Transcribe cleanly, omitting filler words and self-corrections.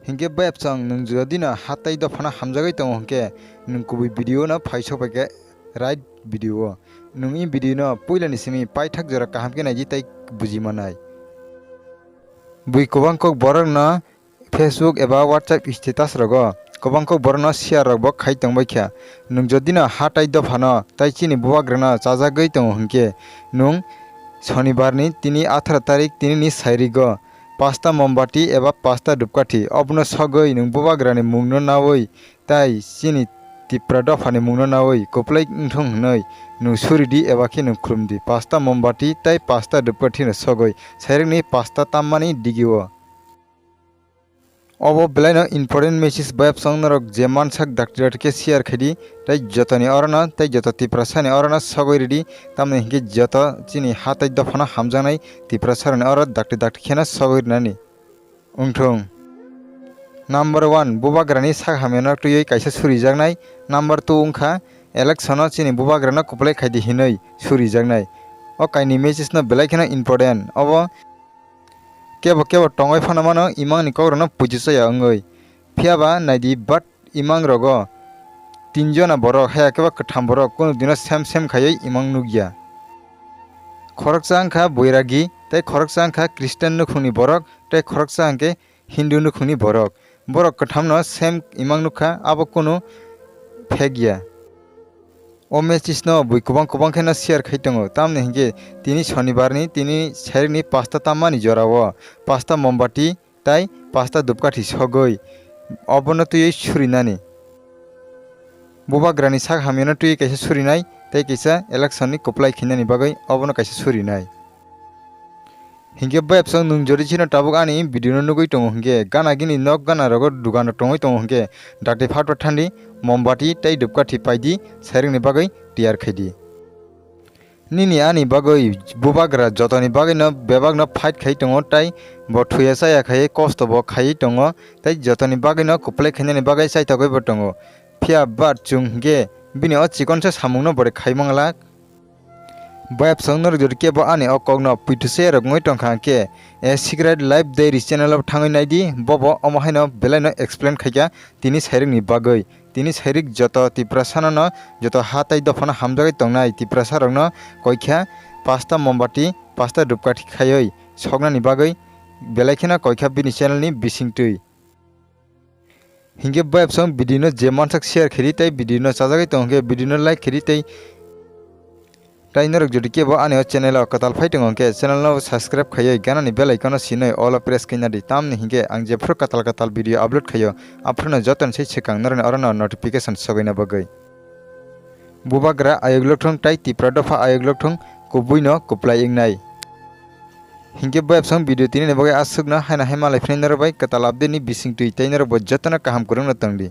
हिंगे बैपसंग नों जदि ना हाथाई दफाना हामजागै दङ हंके नों कुबुई भिडियो ना फाइसोबाके राइट भिडियो नों इ भिडियो ना पुइलानि सिमी पाइथाक जरा काहामके नाइजि ताइ बुजिमानाय बुई कबांको बरक ना फेसबुक एबा व्हाट्सएप स्टेटास रग कबांको बरक ना शेयर रग खाइ तंबायख्या नों जदि ना हाथाई दफाना ताइ चिनि बुबाग्राना जाजागै दङ हंके नों शनिबारनि 3 तारिख 3 नि साइरिग पास्ता मोमबाति एबा पास्ता धुपकाठी अबनो सगै नों बुबाग्रानि मुंनो नावै ताइ चिनि तिप्रा दफानि मुंनो नावै कोप्लाइ थं हनै नों सुरिदि एबा कि नों खुरुमदि पास्ता मोमबाति ताइ पास्ता धुपकाठी न सगै साइरिगनि पास्ता ताम्मानि दिगिव अब बेलायनो इम्पोर्टेंट मेसेज बायप संगनरक जे मानसाक दाक्टिराटके शेयर खैदि ताइ जतनि अरना ताइ जत तिप्रासानि अरना सगै रेडि तामने हिंगे जत चिनि हाथाइ दफाना हामजानाय तिप्रासारनि अर दाक्टि खेना सगै नानि उंथों नम्बर 1 बुबाग्रानि साग हामेना तुयै काइसा सुरिजागनाय नम्बर 2 उंखा इलेक्शन चिनि बुबाग्राना कुप्लाइ खाइदि हिनै सुरिजागनाय अ काइनि मेसेज न बेलायखेना इम्पोर्टेंट अब केबो टंगाय फानामानो इमांनि कग्राना पुजिसया अंगै फियाबा नाइदि बाट इमां रग 3 जना बरक हाया केबा कथाम बरक कुनु दिन सेम खायै इमां नुगिया खरकसा अंखा बैरागी ताइ खरकसा अंखा क्रिस्टियान नुखुंनि बरक ताइ खरकसा अंके हिंदू नुखुंनि बरक कथाम न सेम इमां नुखा अब कुनु फेगिया ओ मेसेज न बुई कुबां खेना शेयर खाइतंगो तामने हिंगे तिनी शनिबारनि तिनी साइरिगनि पास्ता ताम्मानि जराव पास्ता मोमबाति ताइ पास्ता धुपकाठी सगै अबनो तुयै सुरिनानि बुबाग्रानि साग हामियानो तुयै काइसा सुरिनाय ताइ काइसा इलेक्शननि कुप्लाइ खिनानि बागै अबनो काइसा सुरिनाय हिंगे बायपसं नों जदि चिनो टाबुक आनि भिडियो नुगै दङ हिंगे गाना गिनि नक गाना रग दुगान टङै दङ हिंगे दाक्टि फाट थान्दी मोमबाति ताइ धुपकाठी पाइदि साइरिगनि बागै टियार खैदि निनि आनि बागै बुबाग्रा जतनि बागै न बेबाग न फाइट खाइ दङ ताइ ब थुया साया खाइ कष्ट ब खाइ दङ ताइ जतनि बागै न कुप्लाइ खैनानि बागै साइथागै ब दङ फिया बाट चुं हिंगे बिनि अ चिकनसा सामुंनो बरे खाइमांला बायप संगनर जदि केबो आनि अकगन पुइथुसे रगङै टंखा के ए सिक्रेट लाइफ डायरी चैनल थाङै नायदि बबो अमहायन बेलायनो एक्सप्लेन खाइया तिनी साइरिगनि बागै तिनी साइरिग जत तिप्रासाना न जत हाथाइ दफाना हामजागै तंनाय तिप्रासारगन कयख्या पास्ता मोमबाति पास्ता धुपकाठी खायै सगनानि बागै बेलायखेना कयख्या बिनि चैनलनि बिसिंतै हिंगे बायप सं भिडियो जे मानसाक शेयर खैदि ताइ भिडियो साजागै तंगे भिडियो लाइक खैदि ताइ नरक जदि केबो आनि चैनल कताल फाइटंग के चैनल न सब्सक्राइब खायै गानानि बेल आइकन सिनै ऑल प्रेस कैनादि तामनि हिंगे आं जेफोर कताल भिडियो अपलोड खायो आफ्रनो जतन सै सिखां नरन अरन नोटिफिकेशन सगैना बगै बुबाग्रा आयोगलथं ताइ तिप्रा दफा आयोगलथं कुबुइनो कुप्लाइ इंनाय हिंगे बायपसं भिडियो तिनि बगै आसुगना हायना हायमालाय फिनाय नरबाय कताल अपडेटनि बिसिंतुइ ताइ नरबो जतन काहाम कुरंग तंगदि।